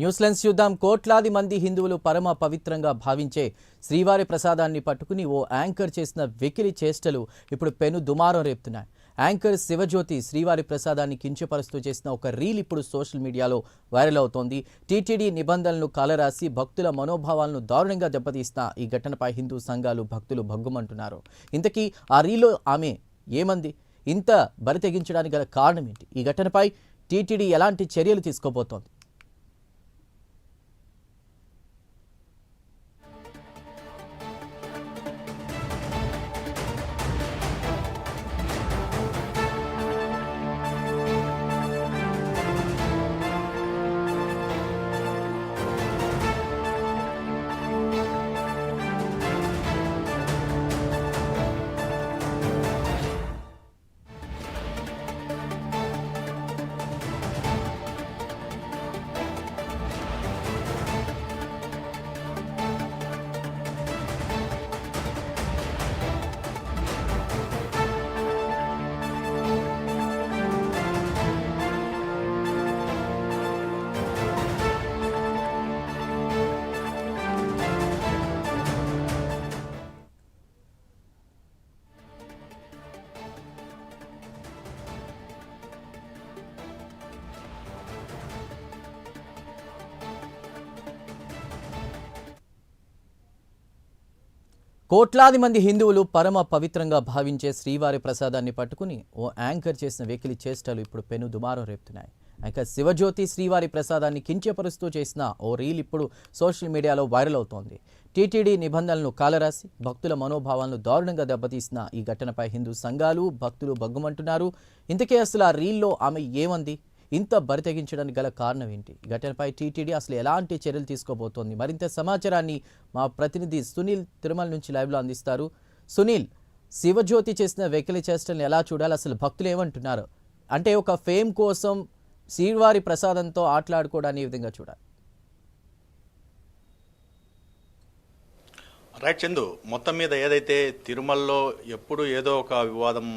News lens చూద్దాం. కోట్లాది మంది హిందువులు పరమ పవిత్రంగా భావించే శ్రీవారి ప్రసాదాన్ని పట్టుకుని ఓ యాంకర్ చేసిన వెకిలి చేష్టలు ఇప్పుడు పెను దుమారం రేపుతున్నాయి. యాంకర్ శివజ్యోతి శ్రీవారి ప్రసాదాన్ని కించపరుస్తూ చేసిన ఒక రీల్ ఇప్పుడు సోషల్ మీడియాలో వైరల్ అవుతోంది. టీటీడీ నిబంధనలను కాలరాసి భక్తుల మనోభావాలను దారుణంగా దెబ్బతీసిన ఈ ఘటనపై హిందూ సంఘాలు భక్తులు భగ్గుమంటున్నారు. ఇంతకీ ఆ రీల్లో ఆమె ఏమంది? ఇంత బరి తెగించడానికి గల కారణం ఏంటి? ఈ ఘటనపై టీటీడీ ఎలాంటి చర్యలు తీసుకోబోతోంది? కోట్లాది మంది హిందువులు పరమ పవిత్రంగా భావించే శ్రీవారి ప్రసాదాన్ని పట్టుకుని ఓ యాంకర్ చేసిన వెకిలి చేష్టలు ఇప్పుడు పెను దుమారం రేపుతున్నాయి. యాంకర్ శివజ్యోతి శ్రీవారి ప్రసాదాన్ని కించపరుస్తూ చేసిన ఓ రీల్ ఇప్పుడు సోషల్ మీడియాలో వైరల్ అవుతోంది. టీటీడీ నిబంధనలను కాలరాసి భక్తుల మనోభావాలను దారుణంగా దెబ్బతీసిన ఈ ఘటనపై హిందూ సంఘాలు భక్తులు భగ్గుమంటున్నారు. ఇంతకే అసలు ఆ రీల్లో ఆమె ఏమంది? ఇంత బరి తెగించడానికి గల కారణం ఏంటి? ఘటనపై టీటీడీ అసలు ఎలాంటి చర్యలు తీసుకోబోతోంది? మరింత సమాచారాన్ని మా ప్రతినిధి సునీల్ తిరుమల నుంచి లైవ్లో అందిస్తారు. సునీల్, శివజ్యోతి చేసిన వెకిలి చేష్టలను ఎలా చూడాలి? అసలు భక్తులు ఏమంటున్నారు? అంటే ఒక ఫేమ్ కోసం శ్రీవారి ప్రసాదంతో ఆటలాడుకోవడాన్ని ఈ విధంగా చూడాలి. రైట్ చందు, మొత్తం మీద ఏదైతే తిరుమలలో ఎప్పుడు ఏదో ఒక వివాదం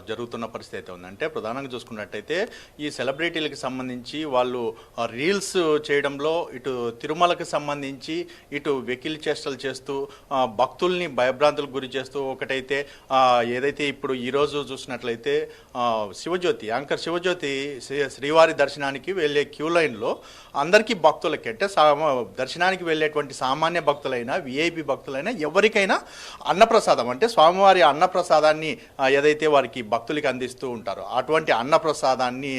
జరుగుతున్న పరిస్థితి అయితే ఉందంటే, ప్రధానంగా చూసుకున్నట్టయితే ఈ సెలబ్రిటీలకు సంబంధించి వాళ్ళు రీల్స్ చేయడంలో ఇటు తిరుమలకు సంబంధించి ఇటు వెకిలి చేష్టలు చేస్తూ భక్తుల్ని భయభ్రాంతులకు గురి చేస్తూ ఒకటైతే ఏదైతే ఇప్పుడు ఈరోజు చూసినట్లయితే శివజ్యోతి యాంకర్ శివజ్యోతి శ్రీవారి దర్శనానికి వెళ్ళే క్యూ లైన్లో అందరికీ భక్తులకి అంటే దర్శనానికి వెళ్ళేటువంటి సామాన్య భక్తులైనా విఐపి భక్తులైనా ఎవరికైనా అన్నప్రసాదం అంటే స్వామివారి అన్నప్రసాదాన్ని ఏదైతే వారికి భక్తులకి అందిస్తూ ఉంటారు, అటువంటి అన్నప్రసాదాన్ని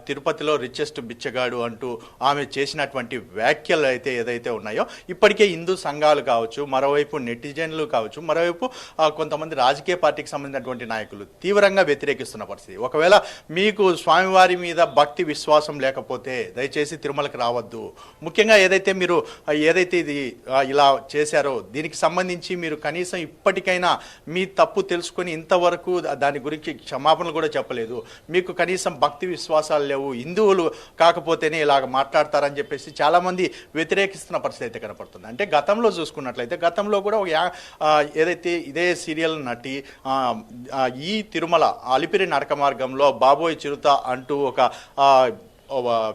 తిరుపతిలో రిచెస్ట్ బిచ్చగాడు అంటూ ఆమె చేసినటువంటి వ్యాఖ్యలు అయితే ఏదైతే ఉన్నాయో ఇప్పటికే హిందూ సంఘాలు కావచ్చు, మరోవైపు నెటిజన్లు కావచ్చు, మరోవైపు కొంతమంది రాజకీయ పార్టీకి సంబంధించినటువంటి నాయకులు తీవ్రంగా వ్యతిరేకిస్తున్న పరిస్థితి. ఒకవేళ మీకు స్వామివారి మీద భక్తి విశ్వాసం లేకపోతే దయచేసి తిరుమలకి రావద్దు. ముఖ్యంగా ఏదైతే మీరు ఇది ఇలా చేశారో దీనికి సంబంధించి మీరు కనీసం ఇప్పటికైనా మీ తప్పు తెలుసుకొని ఇంతవరకు దాని గురించి క్షమాపణలు కూడా చెప్పలేదు, మీకు కనీసం భక్తి విశ్వాసాలు లేవు, హిందువులు కాకపోతేనే ఇలాగ మాట్లాడతారని చెప్పేసి చాలామంది వ్యతిరేకిస్తున్న పరిస్థితి అయితే కనపడుతుంది. అంటే గతంలో చూసుకున్నట్లయితే గతంలో కూడా ఏదైతే ఇదే సీరియల్ నటి ఈ తిరుమల అలిపిరి నడక మార్గంలో బాబోయ్ చిరుత అంటూ ఒక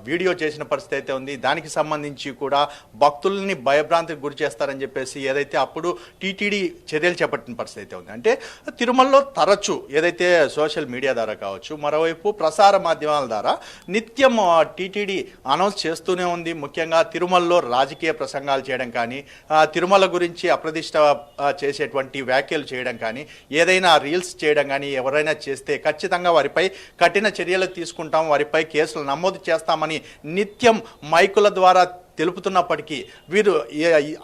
వీడియో చేసిన పరిస్థితి అయితే ఉంది. దానికి సంబంధించి కూడా భక్తుల్ని భయభ్రాంతికి గురి చేస్తారని చెప్పేసి ఏదైతే అప్పుడు టీటీడీ చర్యలు చేపట్టిన పరిస్థితి అయితే ఉంది. అంటే తిరుమలలో తరచు ఏదైతే సోషల్ మీడియా ద్వారా కావచ్చు, మరోవైపు ప్రసార మాధ్యమాల ద్వారా నిత్యం టీటీడీ అనౌన్స్ చేస్తూనే ఉంది. ముఖ్యంగా తిరుమలలో రాజకీయ ప్రసంగాలు చేయడం కానీ, తిరుమల గురించి అప్రదిష్ట చేసేటువంటి వ్యాఖ్యలు చేయడం కానీ, ఏదైనా రీల్స్ చేయడం కానీ ఎవరైనా చేస్తే ఖచ్చితంగా వారిపై కఠిన చర్యలు తీసుకుంటాం, వారిపై కేసులు నమోదు చేస్తామని నిత్యం మైకుల ద్వారా తెలుపుతున్నప్పటికీ వీరు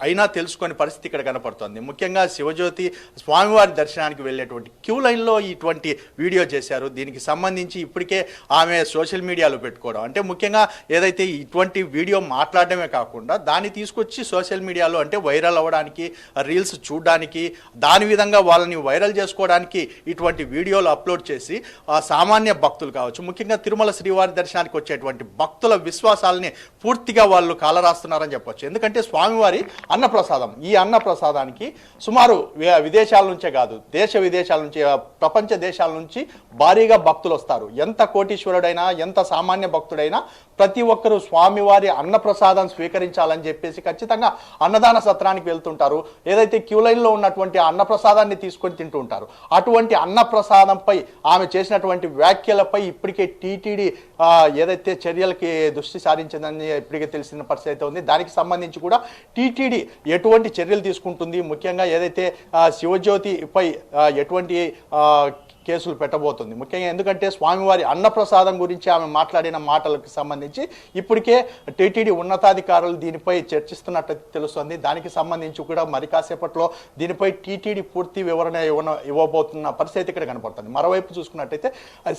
అయినా తెలుసుకునే పరిస్థితి ఇక్కడ కనపడుతుంది. ముఖ్యంగా శివజ్యోతి స్వామివారి దర్శనానికి వెళ్ళేటువంటి క్యూ లైన్లో ఇటువంటి వీడియో చేశారు. దీనికి సంబంధించి ఇప్పటికే ఆమె సోషల్ మీడియాలో పెట్టుకోవడం అంటే ముఖ్యంగా ఏదైతే ఇటువంటి వీడియో మాట్లాడడమే కాకుండా దాన్ని తీసుకొచ్చి సోషల్ మీడియాలో అంటే వైరల్ అవ్వడానికి, రీల్స్ చూడడానికి, దాని విధంగా వాళ్ళని వైరల్ చేసుకోవడానికి ఇటువంటి వీడియోలు అప్లోడ్ చేసి సామాన్య భక్తులు కావచ్చు, ముఖ్యంగా తిరుమల శ్రీవారి దర్శనానికి వచ్చేటువంటి భక్తుల విశ్వాసాలని పూర్తిగా వాళ్ళు కాల తలరాస్తున్నారని చెప్పొచ్చు. ఎందుకంటే స్వామివారి అన్నప్రసాదం, ఈ అన్నప్రసాదానికి సుమారు విదేశాల నుంచే కాదు, దేశ విదేశాల నుంచి, ప్రపంచ దేశాల నుంచి భారీగా భక్తులు వస్తారు. ఎంత కోటీశ్వరుడైనా, ఎంత సామాన్య భక్తుడైనా ప్రతి ఒక్కరూ స్వామివారి అన్నప్రసాదం స్వీకరించాలని చెప్పేసి ఖచ్చితంగా అన్నదాన సత్రానికి వెళ్తుంటారు. ఏదైతే క్యూ లైన్లో ఉన్నటువంటి అన్నప్రసాదాన్ని తీసుకొని తింటూ ఉంటారు. అటువంటి అన్నప్రసాదంపై ఆమె చేసినటువంటి వ్యాఖ్యలపై ఇప్పటికే టీటీడీ ఏదైతే చర్యలకి దృష్టి సారించిందని ఇప్పటికే తెలిసిన పరిస్థితి అయితే ఉంది. దానికి సంబంధించి కూడా టీటీడీ ఎటువంటి చర్యలు తీసుకుంటుంది, ముఖ్యంగా ఏదైతే శివజ్యోతిపై ఎటువంటి కేసులు పెట్టబోతుంది ముఖ్యంగా. ఎందుకంటే స్వామివారి అన్నప్రసాదం గురించి ఆమె మాట్లాడిన మాటలకు సంబంధించి ఇప్పటికే టీటీడీ ఉన్నతాధికారులు దీనిపై చర్చిస్తున్నట్టు తెలుస్తుంది. దానికి సంబంధించి కూడా మరి కాసేపట్లో దీనిపై టీటీడీ పూర్తి వివరణ ఇవ్వబోతున్న పరిస్థితి ఇక్కడ కనపడుతుంది. మరోవైపు చూసుకున్నట్టయితే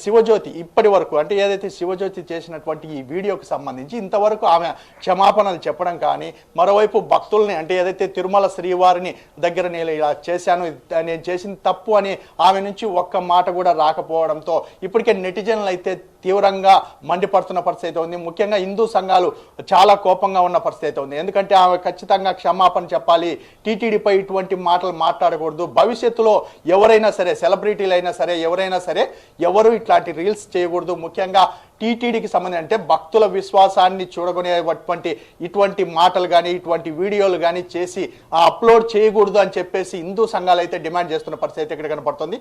శివజ్యోతి ఇప్పటి వరకు, అంటే ఏదైతే శివజ్యోతి చేసినటువంటి ఈ వీడియోకి సంబంధించి ఇంతవరకు ఆమె క్షమాపణలు చెప్పడం కానీ, మరోవైపు భక్తుల్ని, అంటే ఏదైతే తిరుమల శ్రీవారిని దగ్గర నేను ఇలా చేశాను, నేను చేసిన తప్పు అని ఆమె నుంచి ఒక్క మాట కూడా రాకపోవడంతో ఇప్పటికే నెటిజన్లు అయితే తీవ్రంగా మండిపడుతున్న పరిస్థితి ఉంది. ముఖ్యంగా హిందూ సంఘాలు చాలా కోపంగా ఉన్న పరిస్థితి ఉంది. ఎందుకంటే ఆమె ఖచ్చితంగా క్షమాపణ చెప్పాలి, టీటీడీపై ఇటువంటి మాటలు మాట్లాడకూడదు. భవిష్యత్తులో ఎవరైనా సరే, సెలబ్రిటీలు అయినా సరే, ఎవరైనా సరే, ఎవరు ఇట్లాంటి రీల్స్ చేయకూడదు. ముఖ్యంగా టీటీడీకి సంబంధించి అంటే భక్తుల విశ్వాసాన్ని చూడగొనేటువంటి ఇటువంటి మాటలు కానీ, ఇటువంటి వీడియోలు కానీ చేసి అప్లోడ్ చేయకూడదు అని చెప్పేసి హిందూ సంఘాలు అయితే డిమాండ్ చేస్తున్న పరిస్థితి ఇక్కడ కనపడుతుంది.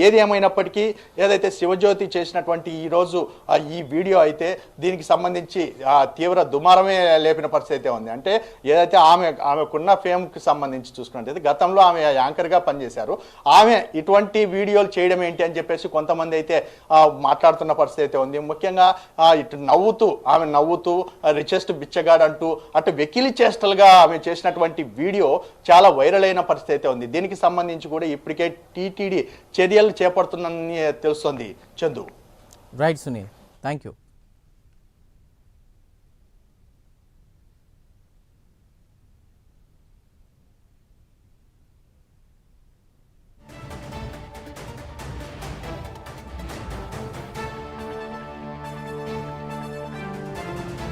ఏది ఏమైనప్పటికీ ఏదైతే శివజ్యోతి చేసినటువంటి ఈరోజు ఈ వీడియో అయితే దీనికి సంబంధించి తీవ్ర దుమారమే లేపిన పరిస్థితి ఉంది. అంటే ఏదైతే ఆమెకున్న ఫేమ్కి సంబంధించి చూసుకున్నట్టయితే గతంలో ఆమె యాంకర్గా పనిచేశారు. ఆమె ఇటువంటి వీడియోలు చేయడం ఏంటి అని చెప్పేసి కొంతమంది అయితే మాట్లాడుతున్న పరిస్థితి ఉంది. ముఖ్యంగా ఇటు ఆమె నవ్వుతూ రిచెస్ట్ బిచ్చగాడ్ అంటూ అటు వెకిలి చేష్టలుగా ఆమె చేసినటువంటి వీడియో చాలా వైరల్ అయిన పరిస్థితి ఉంది. దీనికి సంబంధించి కూడా ఇప్పటికే టీటీడీ చర్యలు చేపడుతుందని తెలుస్తుంది. Chandu. Right Sunil, thank you.